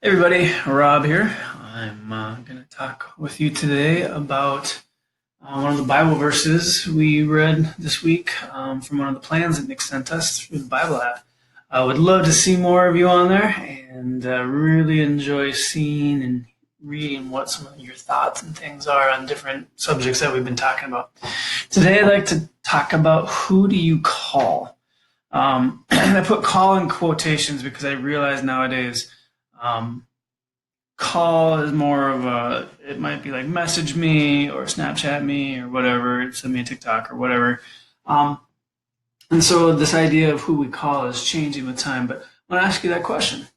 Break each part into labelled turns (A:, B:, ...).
A: Hey everybody, Rob here. I'm going to talk with you today about one of the Bible verses we read this week from one of the plans that Nick sent us through the Bible app. I would love to see more of you on there and really enjoy seeing and reading what some of your thoughts and things are on different subjects that we've been talking about. Today I'd like to talk about who do you call? And I put call in quotations because I realize nowadays call is more of it might be like message me or Snapchat me or whatever, send me a TikTok or whatever. And so this idea of who we call is changing with time. But I want to ask you that question.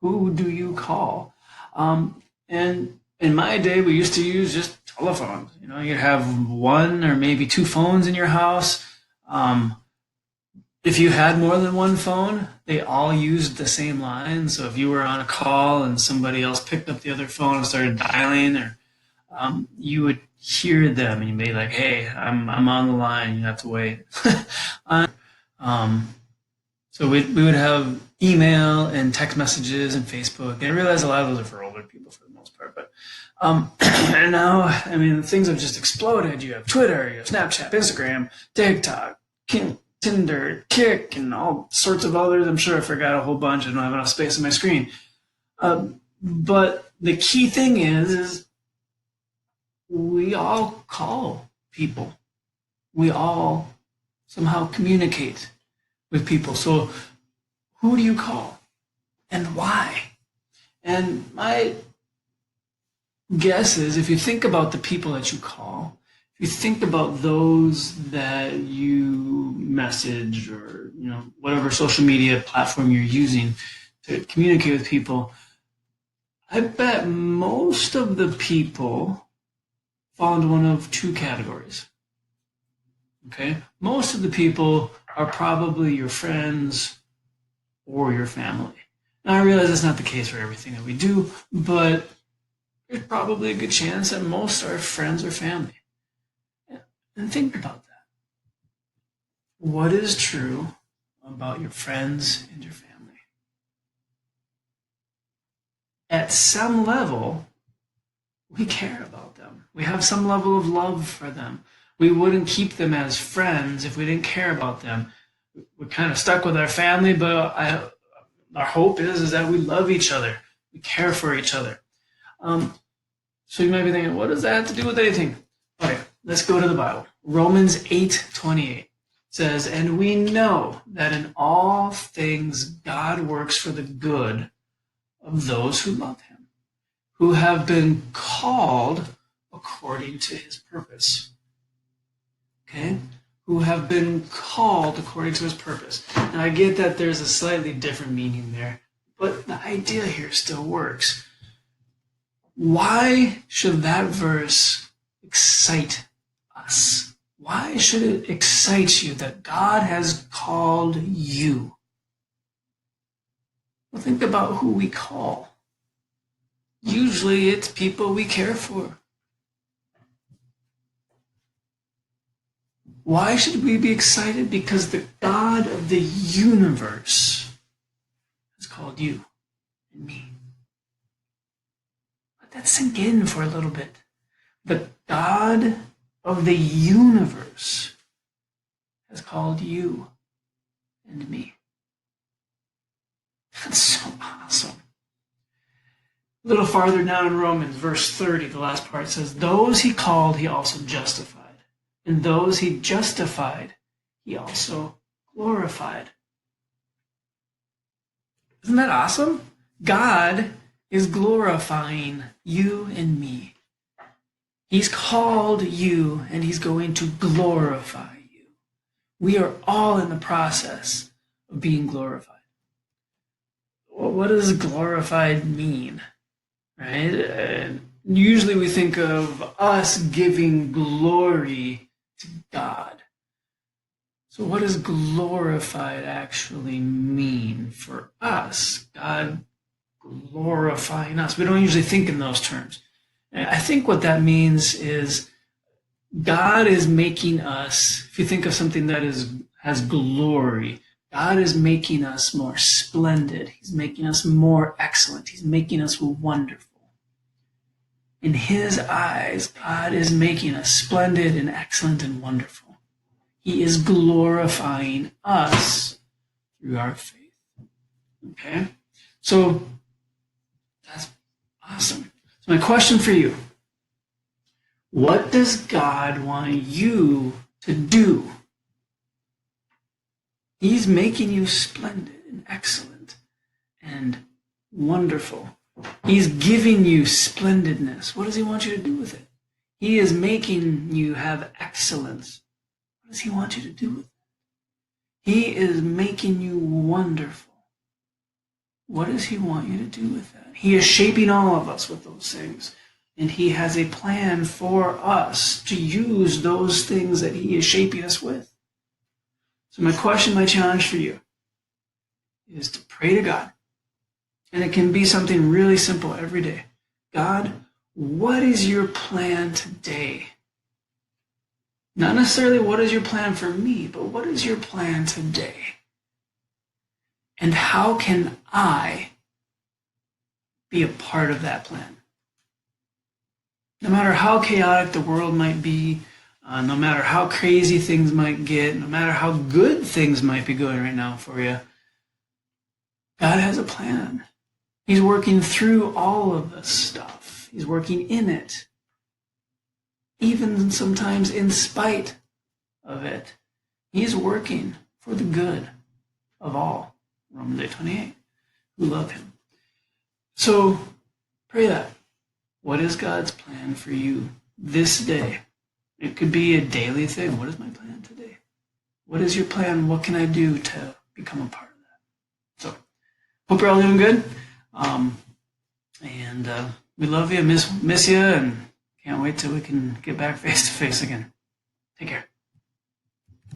A: Who do you call? And in my day, we used to use just telephones. You'd have one or maybe two phones in your house. If you had more than one phone, they all used the same line. So if you were on a call and somebody else picked up the other phone and started dialing, or you would hear them and you'd be like, "Hey, I'm on the line. You have to wait." So we would have email and text messages and Facebook. And I realize a lot of those are for older people for the most part, but and now things have just exploded. You have Twitter, you have Snapchat, Instagram, TikTok, Tinder, Kick, and all sorts of others. I'm sure I forgot a whole bunch. I don't have enough space on my screen. But the key thing is we all call people. We all somehow communicate with people. So who do you call and why? And my guess is if you think about the people that you call, you think about those that you message or whatever social media platform you're using to communicate with people, I bet most of the people fall into one of two categories. Okay? Most of the people are probably your friends or your family. Now I realize that's not the case for everything that we do, but there's probably a good chance that most are friends or family. And think about that. What is true about your friends and your family? At some level, we care about them. We have some level of love for them. We wouldn't keep them as friends if we didn't care about them. We're kind of stuck with our family, but our hope is that we love each other. We care for each other. So you might be thinking, what does that have to do with anything? Okay. Let's go to the Bible. Romans 8:28 says, "And we know that in all things God works for the good of those who love him, who have been called according to his purpose." Okay? Who have been called according to his purpose. Now I get that there's a slightly different meaning there, but the idea here still works. Why should that verse excite us? Why should it excite you that God has called you? Well, think about who we call. Usually it's people we care for. Why should we be excited? Because the God of the universe has called you and me. Let that sink in for a little bit. The God of the universe has called you and me. That's so awesome. A little farther down in Romans, verse 30, the last part says, "Those he called, he also justified. And those he justified, he also glorified." Isn't that awesome? God is glorifying you and me. He's called you and he's going to glorify you. We are all in the process of being glorified. Well, what does glorified mean? Right? Usually we think of us giving glory to God. So what does glorified actually mean for us? God glorifying us. We don't usually think in those terms. I think what that means is God is making us, if you think of something that has glory, God is making us more splendid. He's making us more excellent. He's He's making us wonderful. In his eyes, God is making us splendid and excellent and wonderful. He is glorifying us through our faith. Okay? So, that's awesome. So my question for you, what does God want you to do? He's making you splendid and excellent and wonderful. He's giving you splendidness. What does he want you to do with it? He is making you have excellence. What does he want you to do with it? He is making you wonderful. What does he want you to do with that? He is shaping all of us with those things. And he has a plan for us to use those things that he is shaping us with. So my question, my challenge for you is to pray to God. And it can be something really simple every day. God, what is your plan today? Not necessarily what is your plan for me, but what is your plan today? And how can I be a part of that plan? No matter how chaotic the world might be, no matter how crazy things might get, no matter how good things might be going right now for you, God has a plan. He's working through all of this stuff. He's working in it. Even sometimes in spite of it. He's working for the good of all. Romans 8:28, who love him. So pray that. What is God's plan for you this day? It could be a daily thing. What is my plan today? What is your plan? What can I do to become a part of that? So, hope you're all doing good. We love you, miss you, and can't wait till we can get back face to face again. Take care.